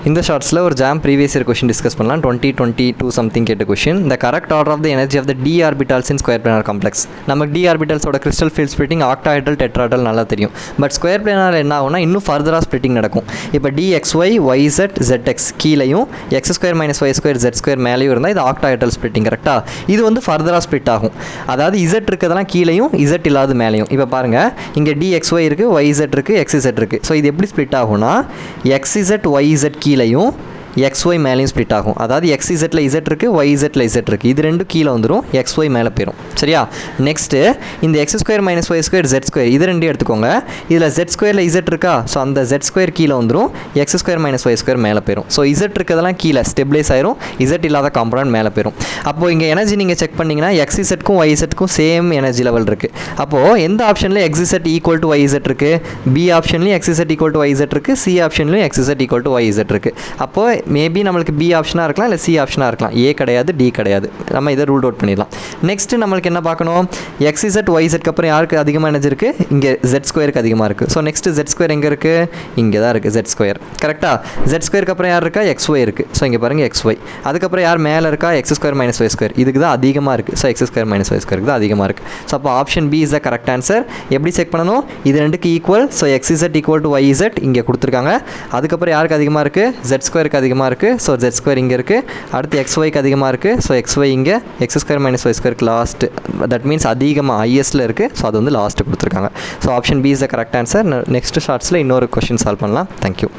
இந்த ஷார்ட்ஸில் ஒரு JAM previous year question discuss பண்ணலாம். 2022 சம்திங் கேட்ட question. The correct order of the energy of the d orbitals in square planar complex. நமக்கு d ஆர்பிட்டால்ஸோட crystal field splitting octahedral tetrahedral நல்லா தெரியும். பட் ஸ்கொயர் பிளானர் என்ன ஆகும்னா இன்னும் ஃபர்தராக ஸ்பிளிட்டிங் நடக்கும். இப்போ dxy yz zx கீழையும் x square minus y square z square மேலேயும் இருந்தால் இது ஆக்டாஹெட்ரல் ஸ்பிளிட்டிங். கரெக்டாக இது வந்து ஃபர்தராக ஸ்பிளிட் ஆகும். அதாவது z இருக்கிறதெல்லாம் கீழையும் z இல்லாத மேலேயும். இப்போ பாருங்கள் இங்கே dxy இருக்குது, yz இருக்குது, xz இருக்குது. ஸோ இது எப்படி ஸ்பிளிட் ஆகும்னா xz yz கீழையும் XY மேலேயும் ஸ்ப்ளிட் ஆகும். அதாவது XZல Z இருக்குது, YZல Z இருக்குது. இது ரெண்டும் கீழே வந்துடும், XY மேலே போயிடும். சரியா? நெக்ஸ்ட்டு இந்த x square minus y square Z square இது ரெண்டும் எடுத்துக்கோங்க. இதில் Z ஸ்கொயரில் Z இருக்கா, ஸோ அந்த Z ஸ்கொயர் கீழே வந்துடும், x square minus y square மேலே போயிடும். ஸோ Z இருக்கிறதெல்லாம் கீழே ஸ்டெபிளைஸ் ஆயிரும், Z இல்லாத காம்பனன்ட் மேலே போயிடும். அப்போது இங்கே எனர்ஜி நீங்கள் செக் பண்ணிங்கன்னா XZக்கும் YZக்கும் சேம் எனர்ஜி லெவல் இருக்குது. அப்போது எந்த ஆப்ஷனில் XZ ஈக்குவல் டு YZ இருக்குது? B ஆப்ஷன்லையும் XZ equal to YZ இருக்குது, C ஆப்ஷன்லையும் XZ equal to YZ இருக்குது. அப்போது மேபி நம்மளுக்கு பி ஆப்ஷனாக இருக்கலாம், இல்லை சி ஆப்ஷனாக இருக்கலாம். ஏ கிடையாது, டி கிடையாது. நம்ம இதை ரூல் அவுட் பண்ணிடலாம். நெக்ஸ்ட்டு நம்மளுக்கு என்ன பார்க்கணும்? XZ YZக்கு அப்புறம் யாருக்கு அதிகமாக எனர்ஜி இருக்குது? இங்கே Z ஸ்கொயருக்கு அதிகமாக இருக்குது. ஸோ நெக்ஸ்ட்டு Z ஸ்கொயர் எங்கே இருக்குது? இங்கே தான் இருக்குது Z ஸ்கொயர். கரெக்டாக? Z ஸ்கொயருக்கு அப்புறம் யார் இருக்கா? XY இருக்குது. ஸோ இங்கே பாருங்கள் XY. அதுக்கப்புறம் யார் மேலே இருக்கா? X square minus Y square. இதுக்கு தான் அதிகமாக இருக்குது. ஸோ X ஸ்கொயர் மைனஸ் Y ஸ்கொயருக்கு தான் அதிகமாக இருக்குது. ஸோ அப்போ option B is the correct answer. எப்படி செக் பண்ணணும்? இது ரெண்டுக்கு equal. So XZ equal to YZ இங்கே கொடுத்துருக்காங்க. அதுக்கப்புறம் யாருக்கு அதிகமாக இருக்குது? Z ஸ்கொயருக்கு அதிகமாக இருக்குது. ஸோ Z ஸ்கொயர் இங்கே இருக்குது. அடுத்து XYக்கு அதிகமாக இருக்குது. ஸோ XY இங்கே X ஸ்கொயர் மைனஸ் Y ஸ்கொயருக்கு லாஸ்ட்டு. தட் மீன்ஸ் அதிகமாக ஹையஸ்ட்டில் இருக்குது. ஸோ அது வந்து லாஸ்ட்டு கொடுத்துருக்காங்க. So option B is the correct answer. Next ஷார்ட்ஸில் இன்னொரு கொஷின் சால்வ் பண்ணலாம். தேங்க்யூ.